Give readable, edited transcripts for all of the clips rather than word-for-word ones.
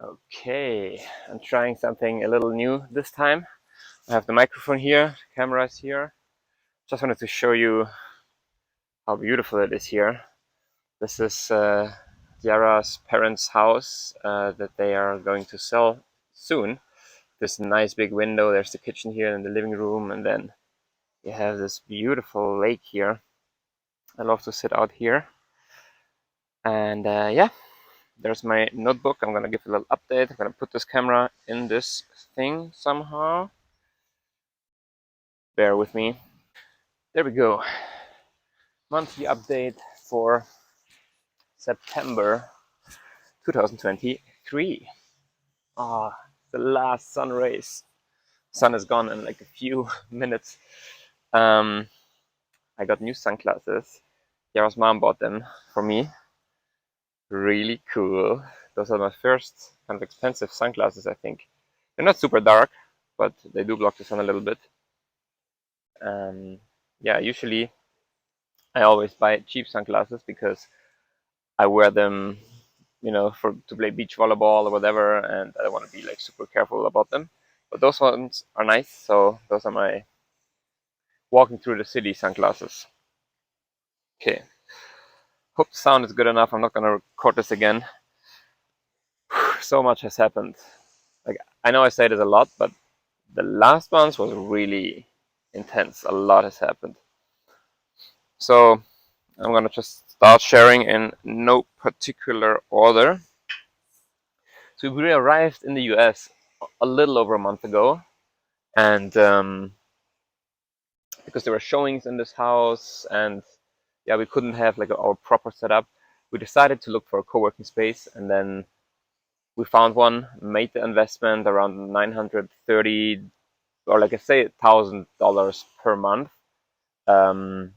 Okay, I'm trying something a little new this time. I have the microphone here, the camera is here. Just wanted to show you how beautiful it is here. This is Diarra's parents' house that they are going to sell soon. This nice big window, there's the kitchen here and the living room, and then you have this beautiful lake here. I love to sit out here. And yeah, there's my notebook. I'm gonna give a little update. I'm gonna put this camera in this thing somehow. Bear with me. There we go. Monthly update for September 2023. Ah, the last sun rays. Sun is gone in like a few minutes. I got new sunglasses. Yara's mom bought them for me. Really cool. Those are my first kind of expensive sunglasses, I think. They're not super dark, but they do block the sun a little bit. Yeah, usually I always buy cheap sunglasses because I wear them, for to play beach volleyball or whatever, and I want to be like super careful about them. But those ones are nice, so those are my walking through the city sunglasses. Okay, hope the sound is good enough. I'm not gonna record this again. So much has happened. Like I know I say this a lot, but the last month was really intense. A lot has happened. So I'm gonna just start sharing in no particular order. So we arrived in the US a little over a month ago, and because there were showings in this house, and yeah, we couldn't have like our proper setup. We decided to look for a co-working space, and then we found one, made the investment around 930 or like I say $1,000 per month, and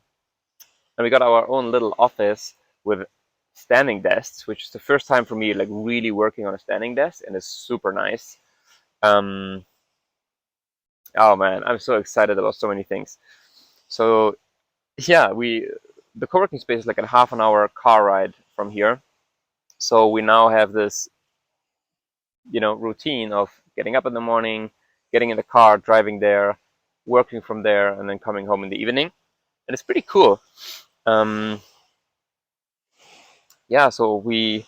we got our own little office with standing desks, which is the first time for me like really working on a standing desk, and it's super nice. Um, oh man, I'm so excited about so many things. So yeah, the co-working space is like a half an hour car ride from here. So we now have this, routine of getting up in the morning, getting in the car, driving there, working from there, and then coming home in the evening. And it's pretty cool. Um, yeah, so we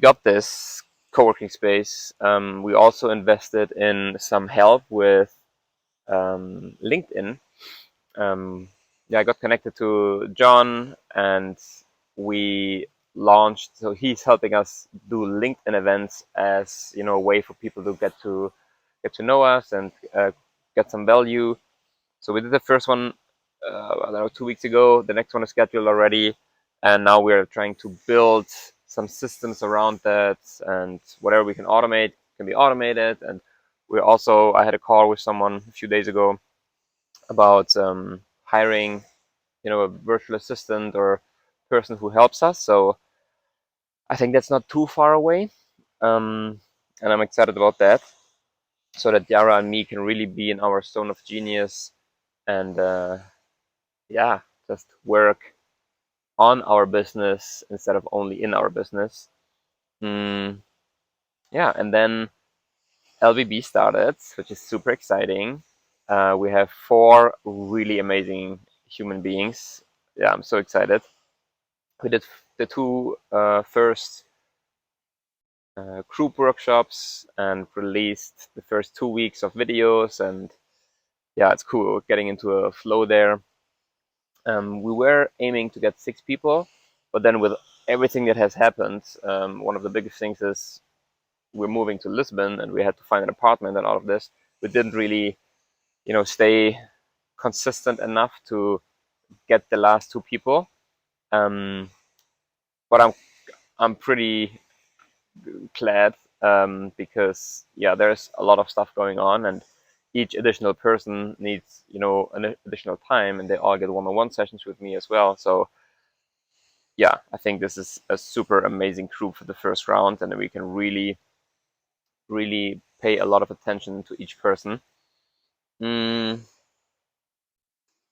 got this co-working space. We also invested in some help with LinkedIn. Yeah, I got connected to John, and we launched. So he's helping us do LinkedIn events as a way for people to get to know us and get some value. So we did the first one, I don't know, 2 weeks ago. The next one is scheduled already, and now we're trying to build some systems around that, and whatever we can automate can be automated. And I had a call with someone a few days ago about hiring, a virtual assistant or person who helps us. So I think that's not too far away, and I'm excited about that. So that Yara and me can really be in our zone of genius, and yeah, just work on our business instead of only in our business. Mm, yeah, and then LBB started, which is super exciting. We have 4 really amazing human beings. Yeah, I'm so excited. We did the 2 first group workshops and released the first 2 weeks of videos, and yeah, it's cool getting into a flow there. We were aiming to get 6 people, but then with everything that has happened, one of the biggest things is we're moving to Lisbon, and we had to find an apartment and all of this. We didn't really, stay consistent enough to get the last 2 people. Um, but I'm pretty glad, because yeah, there's a lot of stuff going on, and each additional person needs an additional time, and they all get one-on-one sessions with me as well. So yeah, I think this is a super amazing group for the first round, and we can really really pay a lot of attention to each person. mm,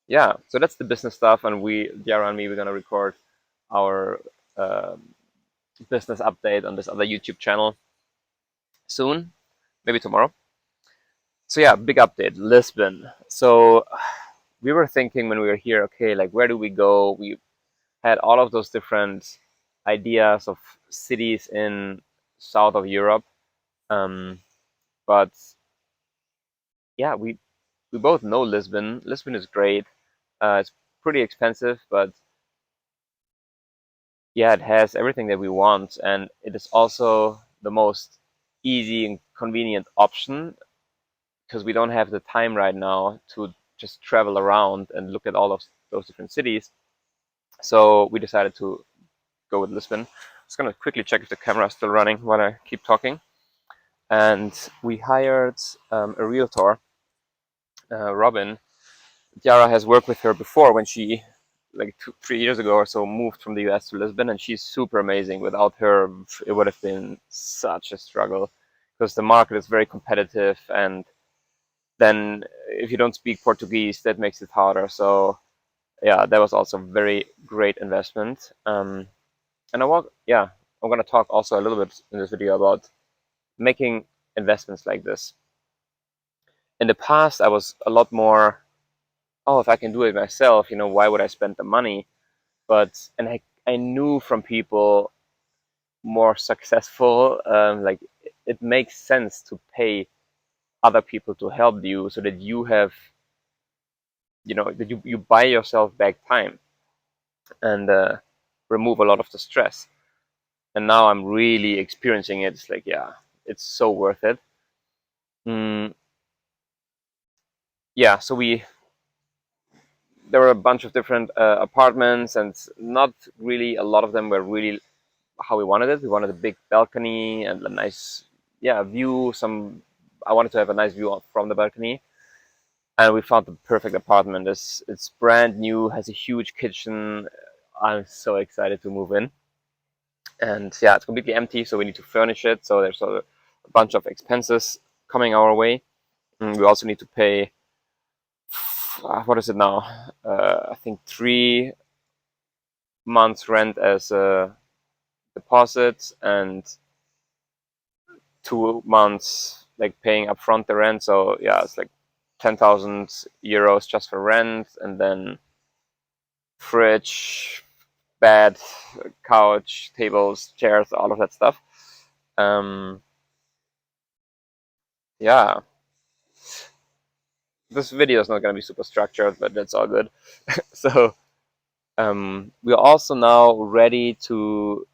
yeah, so that's the business stuff, and Diara and me, we're going to record our business update on this other YouTube channel. soon, maybe tomorrow. So yeah, big update, Lisbon. So we were thinking when we were here, okay, like where do we go? We had all of those different ideas of cities in south of Europe. Um, but yeah, we both know Lisbon. Lisbon is great. It's pretty expensive, but yeah, it has everything that we want, and it is also the most easy and convenient option because we don't have the time right now to just travel around and look at all of those different cities. So we decided to go with Lisbon. I'm just gonna quickly check if the camera is still running while I keep talking. And we hired a realtor, Robin. Tiara has worked with her before when she, like 3 years ago or so, moved from the US to Lisbon, and she's super amazing. Without her, it would have been such a struggle because the market is very competitive, and then if you don't speak Portuguese, that makes it harder. So yeah, that was also a very great investment. And I'm gonna talk also a little bit in this video about making investments like this. In the past, I was a lot more, oh, if I can do it myself, why would I spend the money? And I knew from people more successful, like it makes sense to pay other people to help you so that you have, that you buy yourself back time and remove a lot of the stress. And now I'm really experiencing it. It's like, yeah, it's so worth it. Mm, yeah, so there were a bunch of different apartments, and not really a lot of them were really how we wanted it. We wanted a big balcony and a nice, yeah, view. I wanted to have a nice view from the balcony, and we found the perfect apartment. It's brand new, has a huge kitchen. I'm so excited to move in, and yeah, it's completely empty, so we need to furnish it. So there's a bunch of expenses coming our way. We also need to pay. What is it now? I think 3 months rent as a deposit and 2 months like paying upfront the rent. So yeah, it's like 10,000 euros just for rent, and then fridge, bed, couch, tables, chairs, all of that stuff. Um, yeah, this video is not going to be super structured, but that's all good. So we're also now ready to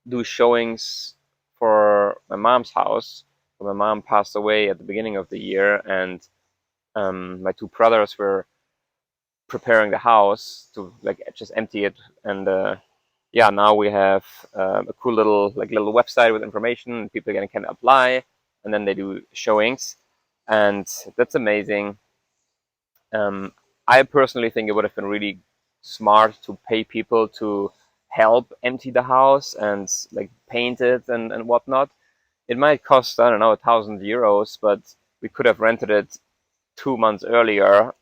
do showings for my mom's house. My mom passed away at the beginning of the year, and my two brothers were preparing the house to like just empty it. And yeah, now we have a cool little website with information. People can apply, and then they do showings, and that's amazing. Um, I personally think it would have been really smart to pay people to help empty the house and like paint it and whatnot. It might cost, I don't know, 1,000 euros, but we could have rented it 2 months earlier,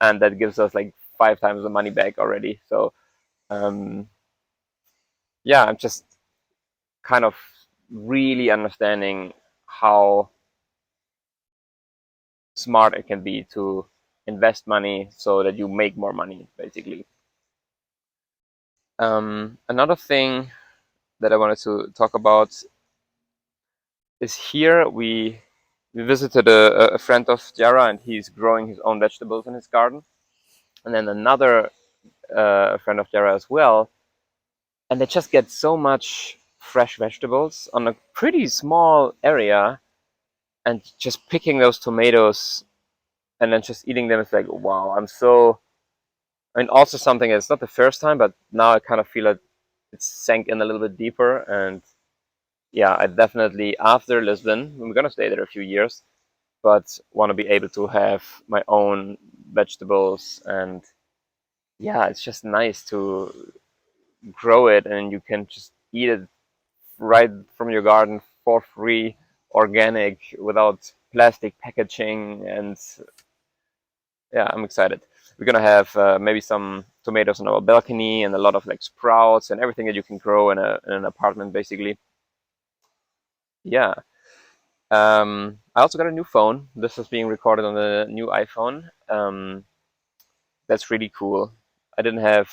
and that gives us like 5 times the money back already. So um, yeah, I'm just kind of really understanding how smart it can be to invest money so that you make more money, basically. Another thing that I wanted to talk about is here we visited a friend of Jara, and he's growing his own vegetables in his garden. And then another friend of Jara as well, and they just get so much fresh vegetables on a pretty small area, and just picking those tomatoes and then just eating them is like, wow, I mean, also something it's not the first time, but now I kind of feel like it's sank in a little bit deeper. And yeah, I definitely, after Lisbon, we're gonna stay there a few years, but want to be able to have my own vegetables. And yeah, it's just nice to grow it, and you can just eat it right from your garden for free, organic, without plastic packaging. And yeah, I'm excited. We're gonna have maybe some tomatoes on our balcony, and a lot of like sprouts and everything that you can grow in an apartment, basically. Yeah. I also got a new phone. This is being recorded on the new iPhone. That's really cool. I didn't have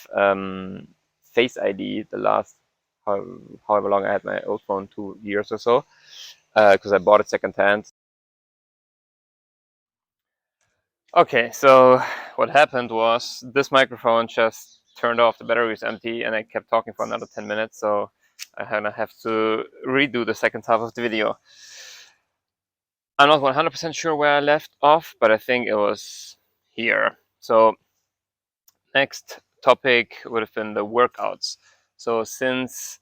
Face ID the last however long I had my old phone, 2 years or so, because I bought it secondhand. Okay, so what happened was this microphone just turned off, the battery was empty, and I kept talking for another 10 minutes, so I have to redo the second half of the video. I'm not 100% sure where I left off, but I think it was here. So next topic would have been the workouts. So since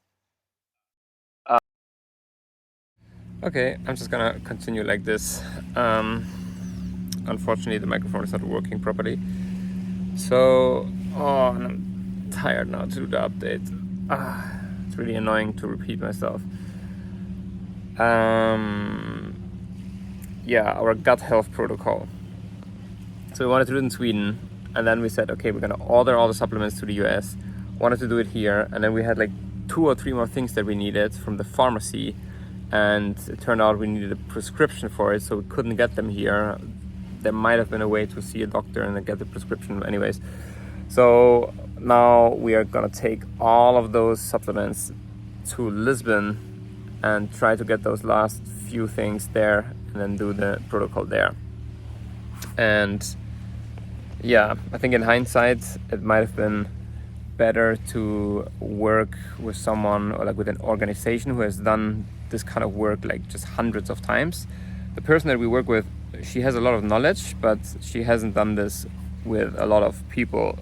okay, I'm just gonna continue like this. Unfortunately, the microphone is not working properly. So, oh, and I'm tired now to do the update. It's really annoying to repeat myself. Yeah, our gut health protocol. So we wanted to do it in Sweden, and then we said, okay, we're gonna order all the supplements to the US. Wanted to do it here, and then we had like 2 or 3 more things that we needed from the pharmacy, and it turned out we needed a prescription for it, so we couldn't get them here. There might have been a way to see a doctor and then get the prescription anyways. So now we are gonna take all of those supplements to Lisbon and try to get those last few things there and then do the protocol there. And yeah, I think in hindsight it might have been better to work with someone or like with an organization who has done this kind of work like just hundreds of times. The person that we work with, she has a lot of knowledge, but she hasn't done this with a lot of people.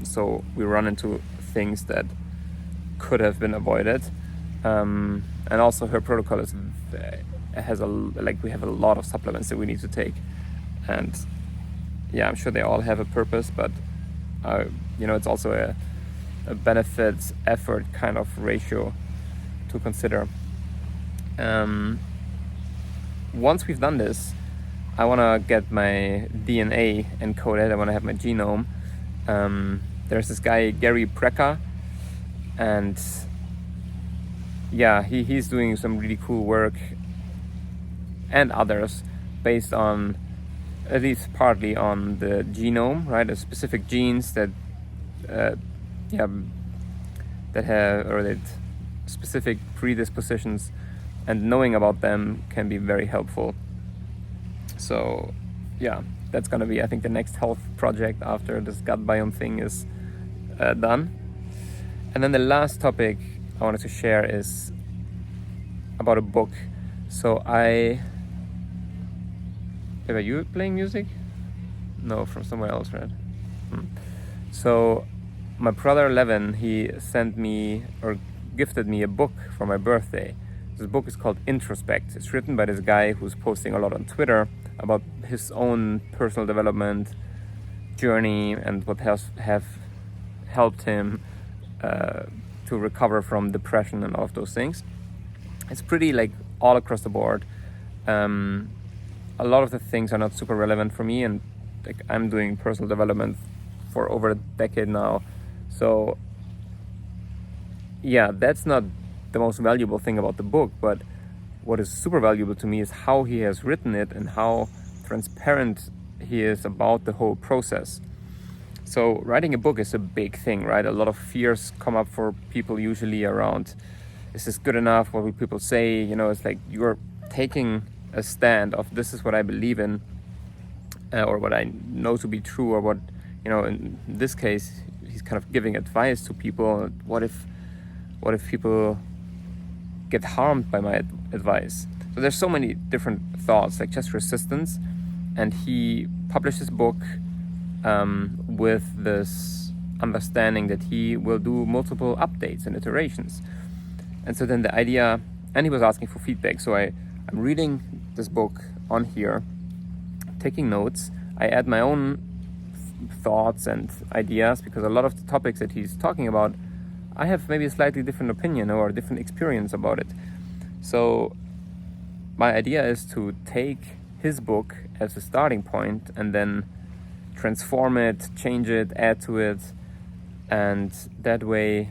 So we run into things that could have been avoided. And also her protocol we have a lot of supplements that we need to take. And yeah, I'm sure they all have a purpose, but it's also a benefits effort kind of ratio to consider. Once we've done this, I want to get my DNA encoded. I want to have my genome. There's this guy, Gary Precker, and yeah, he's doing some really cool work, and others, based on, at least partly on the genome, right? The specific genes that that specific predispositions, and knowing about them can be very helpful. So yeah, that's gonna be, I think, the next health project after this gut biome thing is done. And then the last topic I wanted to share is about a book. So are you playing music? No, from somewhere else, right? So my brother Levin, he sent me or gifted me a book for my birthday. This book is called Introspect. It's written by this guy who's posting a lot on Twitter about his own personal development journey and what has helped him to recover from depression and all of those things. It's pretty like all across the board. A lot of the things are not super relevant for me, and like I'm doing personal development for over a decade now. So yeah, that's not the most valuable thing about the book, but what is super valuable to me is how he has written it and how transparent he is about the whole process. So writing a book is a big thing, right? A lot of fears come up for people usually around, is this good enough? What will people say? It's like you're taking a stand of, this is what I believe in, or what I know to be true, or what, in this case, he's kind of giving advice to people. What if people get harmed by my advice? So there's so many different thoughts, like just resistance. And he published his book with this understanding that he will do multiple updates and iterations. And so then the idea, and he was asking for feedback. So I'm reading this book on here, taking notes. I add my own thoughts and ideas, because a lot of the topics that he's talking about, I have maybe a slightly different opinion or a different experience about it. So my idea is to take his book as a starting point and then transform it, change it, add to it, and that way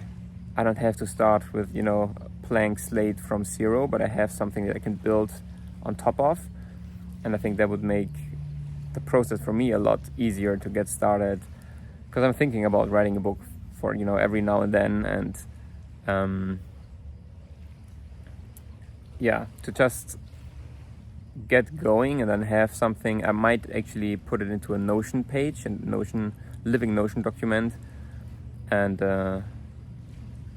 I don't have to start with, a blank slate from zero, but I have something that I can build on top of, and I think that would make the process for me a lot easier to get started, because I'm thinking about writing a book for, you know, every now and then, and yeah, to just get going and then have something. I might actually put it into a Notion page and living Notion document, and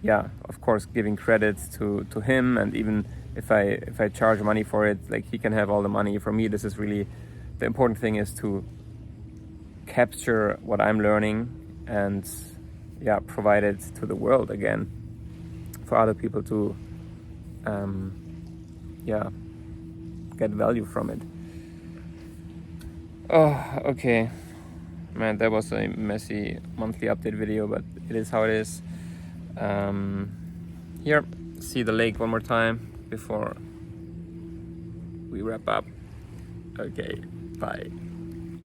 yeah, of course, giving credit to him, and even if I charge money for it, like, he can have all the money. For me, this is really the important thing, is to capture what I'm learning and, yeah, provide it to the world again for other people to yeah, get value from it. Oh, okay, man, that was a messy monthly update video, but it is how it is. Here, see the lake one more time before we wrap up. Okay, bye.